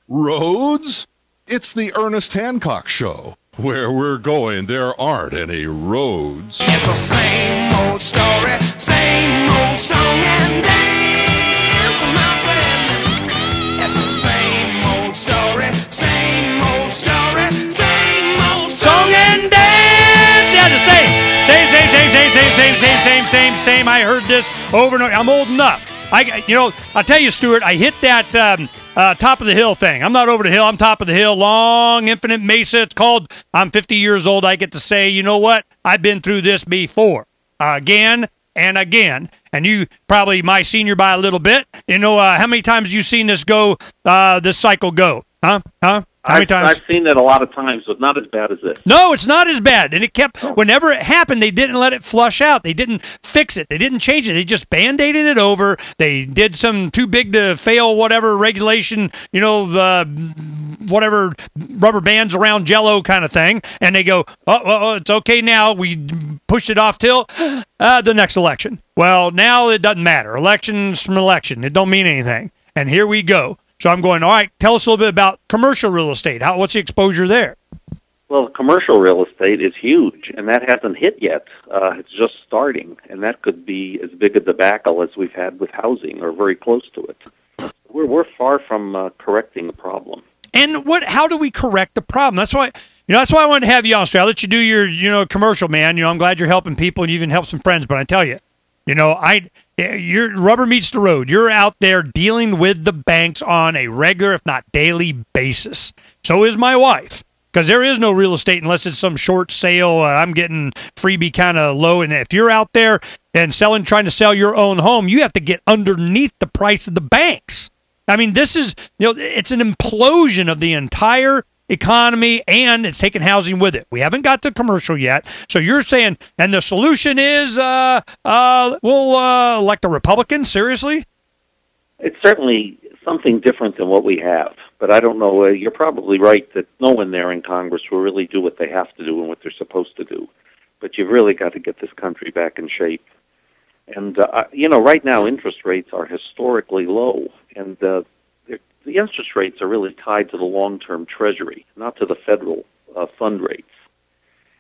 Roads? It's the Ernest Hancock Show. Where we're going, there aren't any roads. It's the same old story, same old song and dance, my friend. It's the same old story, same old story, same old song and dance. Yeah, the same. Same. I heard this over and over. I'm old enough. I'll tell you, Stuart, I hit that top of the hill thing. I'm not over the hill. I'm top of the hill. Long, infinite mesa. It's called, I'm 50 years old. I get to say, you know what? I've been through this before. Again and again. And you probably my senior by a little bit. You know, how many times you seen this cycle go? Huh? How many times? I've seen it a lot of times, but not as bad as this. No, it's not as bad. And it kept, whenever it happened, they didn't let it flush out. They didn't fix it. They didn't change it. They just Band-Aided it over. They did some too big to fail whatever regulation, whatever rubber bands around Jell-O kind of thing. And they go, it's okay now. We pushed it off till the next election. Well, now it doesn't matter. Election's from election. It don't mean anything. And here we go. So I'm going, all right, tell us a little bit about commercial real estate. What's the exposure there? Well, commercial real estate is huge, and that hasn't hit yet. It's just starting, and that could be as big a debacle as we've had with housing, or very close to it. We're far from correcting the problem. And how do we correct the problem? That's why I wanted to have you on. So I'll let you do your commercial, man. I'm glad you're helping people, and you even help some friends. But I tell you, your rubber meets the road. You're out there dealing with the banks on a regular, if not daily basis. So is my wife, because there is no real estate unless it's some short sale. I'm getting freebie kind of low. And if you're out there and trying to sell your own home, you have to get underneath the price of the banks. I mean, this is, it's an implosion of the entire economy, and it's taking housing with it. We haven't got to commercial yet. So you're saying, and the solution is we'll elect a Republican? Seriously? It's certainly something different than what we have. But I don't know. You're probably right that no one there in Congress will really do what they have to do and what they're supposed to do. But you've really got to get this country back in shape. And, right now interest rates are historically low. And the interest rates are really tied to the long-term Treasury, not to the federal fund rates.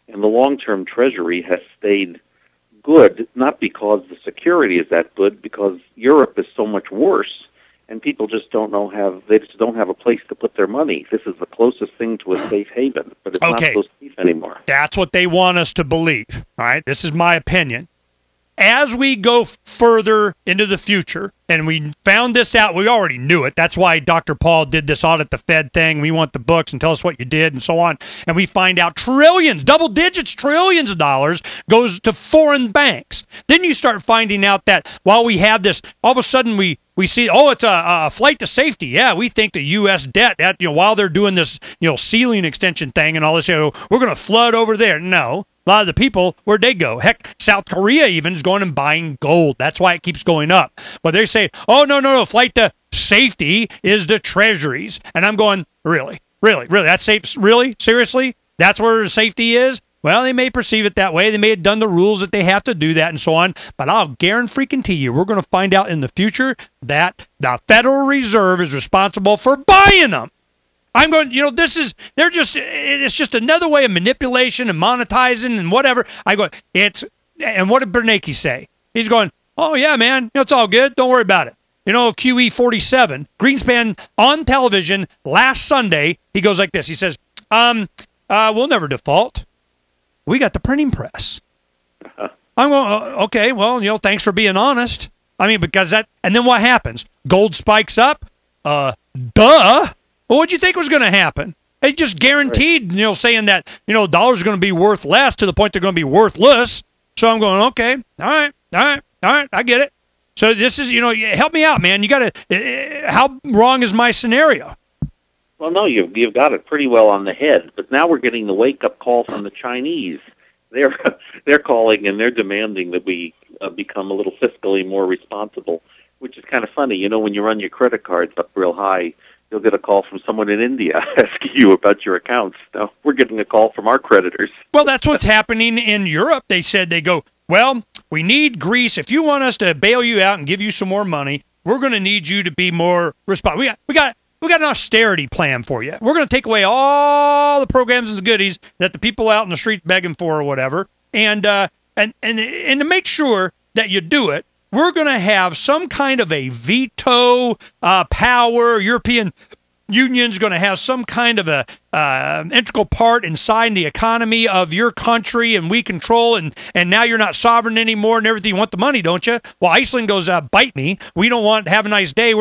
And the long-term Treasury has stayed good, not because the security is that good, because Europe is so much worse, and people just don't have a place to put their money. This is the closest thing to a safe haven, but it's not so safe anymore. That's what they want us to believe. All right, this is my opinion. As we go further into the future, and we found this out, we already knew it. That's why Dr. Paul did this audit the Fed thing. We want the books and tell us what you did and so on. And we find out trillions, double digits, trillions of dollars goes to foreign banks. Then you start finding out that while we have this, all of a sudden we see, it's a flight to safety. Yeah, we think the U.S. debt, while they're doing this, ceiling extension thing and all this, we're going to flood over there. No. A lot of the people, where'd they go? Heck, South Korea even is going and buying gold. That's why it keeps going up. But they say, no, flight to safety is the treasuries. And I'm going, really? That's safe? Really? Seriously? That's where safety is? Well, they may perceive it that way. They may have done the rules that they have to do that and so on. But I'll guarantee you, we're going to find out in the future that the Federal Reserve is responsible for buying them. I'm going, it's just another way of manipulation and monetizing and whatever. I go, and what did Bernanke say? He's going, oh, yeah, man, it's all good. Don't worry about it. QE47, Greenspan on television last Sunday, he goes like this. He says, we'll never default. We got the printing press. I'm going, okay, well, thanks for being honest. I mean, because and then what happens? Gold spikes up? Duh. Well, what'd you think was going to happen? They just guaranteed, saying that, dollars are going to be worth less to the point they're going to be worthless. So I'm going, okay, all right, I get it. So this is, help me out, man. You got to, how wrong is my scenario? Well, no, you've got it pretty well on the head. But now we're getting the wake-up call from the Chinese. They're calling and they're demanding that we become a little fiscally more responsible, which is kind of funny. When you run your credit cards up real high, you'll get a call from someone in India asking you about your accounts. Now, we're getting a call from our creditors. Well, that's what's happening in Europe. They said, well, we need Greece. If you want us to bail you out and give you some more money, we're going to need you to be more responsible. We got we got an austerity plan for you. We're going to take away all the programs and the goodies that the people out in the streets begging for or whatever, and to make sure that you do it, we're going to have some kind of a veto power. European Union's going to have some kind of a integral part inside the economy of your country, and we control, and now you're not sovereign anymore and everything. You want the money, don't you? Well, Iceland goes, bite me. We don't want, have a nice day.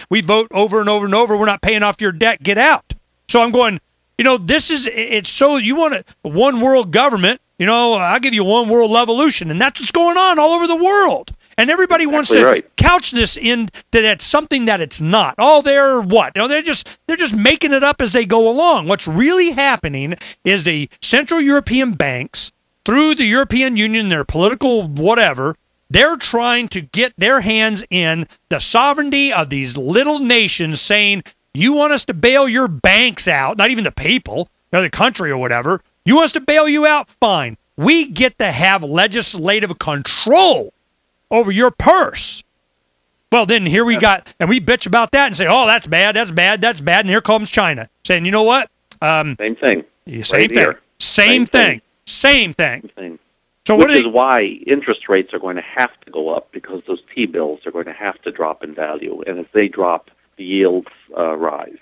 We vote over and over and over. We're not paying off your debt. Get out. So I'm going, it's so you want a one world government. I'll give you one world evolution, and that's what's going on all over the world. And everybody wants to couch this into that something that it's not. Oh, they're what? They're just making it up as they go along. What's really happening is the Central European banks, through the European Union, their political whatever, they're trying to get their hands in the sovereignty of these little nations, saying, you want us to bail your banks out, not even the people, or the country or whatever. You want us to bail you out? Fine. We get to have legislative control over your purse. Well, then here we got, and we bitch about that and say, oh, that's bad, that's bad, that's bad. And here comes China saying, you know what? Same thing. Same thing. Same thing. Same thing. So Which is why interest rates are going to have to go up, because those T-bills are going to have to drop in value. And if they drop, the yields rise.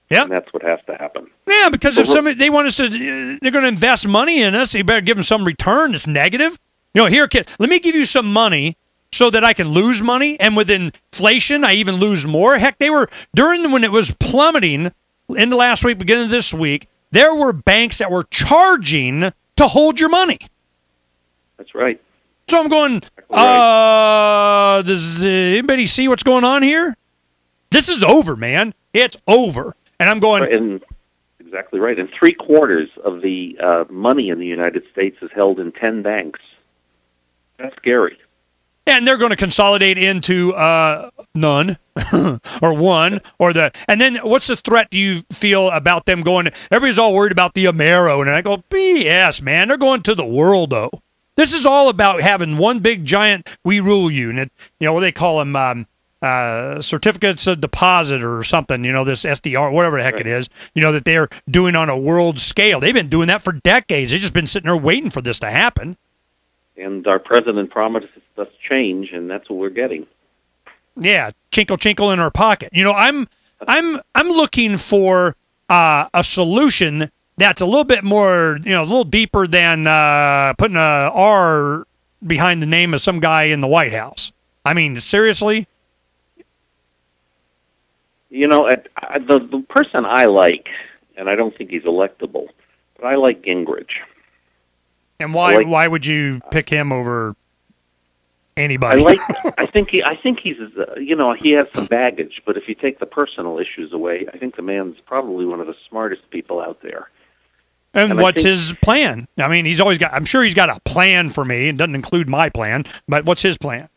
Yeah, and that's what has to happen. Yeah, because if they want us to, they're going to invest money in us. You better give them some return that's negative. Here, kid, let me give you some money so that I can lose money, and with inflation, I even lose more. Heck, they were when it was plummeting in the last week, beginning of this week. There were banks that were charging to hold your money. That's right. So I'm going. Does anybody see what's going on here? This is over, man. It's over. And I'm going... Exactly right. And 3/4 of the money in the United States is held in 10 banks. That's scary. And they're going to consolidate into none or one or the... And then what's the threat do you feel about them going... Everybody's all worried about the Amero. And I go, BS, man. They're going to the world, though. This is all about having one big giant we rule unit. What they call them... certificates of deposit or something, this SDR, whatever the heck it is, that they're doing on a world scale. They've been doing that for decades. They've just been sitting there waiting for this to happen. And our president promised us change, and that's what we're getting. Yeah, chinkle chinkle in our pocket. I'm looking for a solution that's a little bit more, a little deeper than putting a R behind the name of some guy in the White House. I mean, seriously. The person I like, and I don't think he's electable, but I like Gingrich. And why would you pick him over anybody? I think he's he has some baggage, but if you take the personal issues away, I think the man's probably one of the smartest people out there. And what's his plan? I mean, I'm sure he's got a plan for me. It doesn't include my plan, but what's his plan?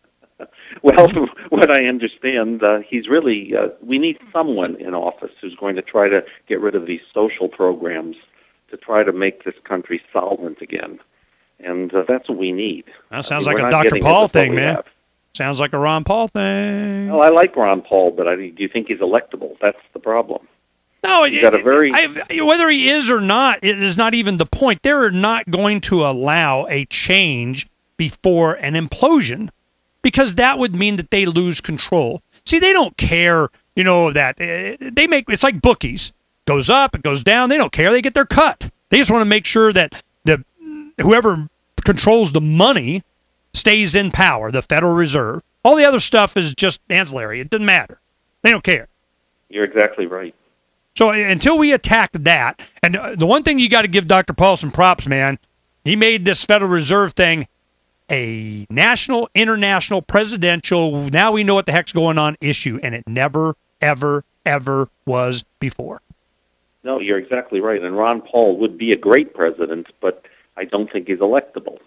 Well, from what I understand, he's really, we need someone in office who's going to try to get rid of these social programs to try to make this country solvent again. And that's what we need. That sounds like a Dr. Paul thing, man. Sounds like a Ron Paul thing. Well, I like Ron Paul, but do you think he's electable? That's the problem. No, whether he is or not, it is not even the point. They're not going to allow a change before an implosion, because that would mean that they lose control. See, they don't care, that it's like bookies. Goes up, it goes down. They don't care. They get their cut. They just want to make sure that whoever controls the money stays in power, the Federal Reserve. All the other stuff is just ancillary. It doesn't matter. They don't care. You're exactly right. So until we attack that, and the one thing you got to give Dr. Paul some props, man, he made this Federal Reserve thing a national, international, presidential, now we know what the heck's going on issue, and it never, ever, ever was before. No, you're exactly right. And Ron Paul would be a great president, but I don't think he's electable.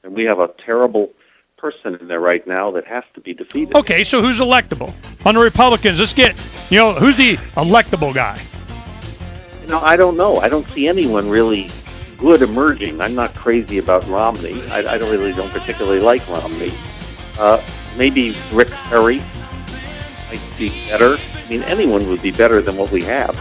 And we have a terrible person in there right now that has to be defeated. Okay, so who's electable? On the Republicans, let's get, who's the electable guy? I don't know. I don't see anyone really good emerging. I'm not crazy about Romney. I don't particularly like Romney. Maybe Rick Perry might be better. mean, anyone would be better than what we have.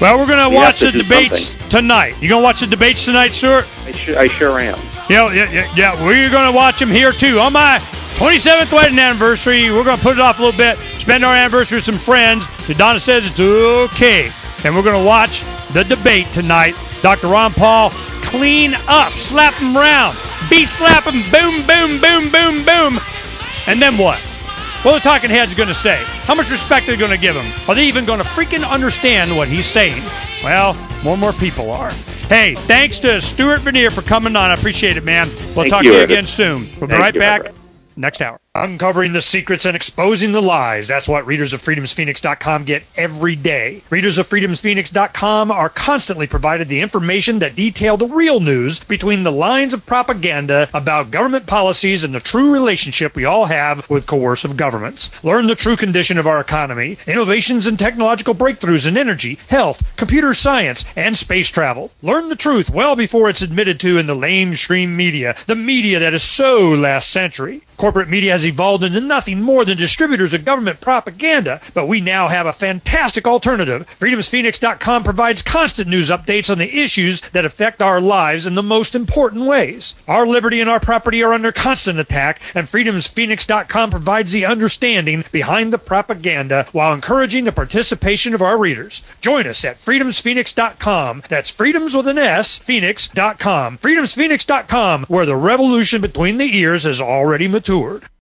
Well, we're going to watch the do debates tonight. You going to watch the debates tonight, Stuart? I sure am. Yeah, we're going to watch them here, too. On my 27th wedding anniversary, we're going to put it off a little bit, spend our anniversary with some friends. Donna says it's okay. And we're going to watch the debate tonight. Dr. Ron Paul, clean up, slap him around, slap him, boom, boom, boom, boom, boom. And then what? What are the talking heads going to say? How much respect are they going to give him? Are they even going to freaking understand what he's saying? Well, more and more people are. Hey, thanks to Stuart Vener for coming on. I appreciate it, man. We'll talk to you again soon. We'll be right back next hour. Uncovering the secrets and exposing the lies. That's what readers of freedomsphoenix.com get every day. Readers of freedomsphoenix.com are constantly provided the information that detail the real news between the lines of propaganda about government policies and the true relationship we all have with coercive governments. Learn the true condition of our economy, innovations and technological breakthroughs in energy, health, computer science, and space travel. Learn the truth well before it's admitted to in the lamestream media, the media that is so last century. Corporate media has evolved into nothing more than distributors of government propaganda, but we now have a fantastic alternative. FreedomsPhoenix.com provides constant news updates on the issues that affect our lives in the most important ways. Our liberty and our property are under constant attack, and FreedomsPhoenix.com provides the understanding behind the propaganda while encouraging the participation of our readers. Join us at FreedomsPhoenix.com. That's freedoms with an S, Phoenix.com. FreedomsPhoenix.com, where the revolution between the ears has already matured.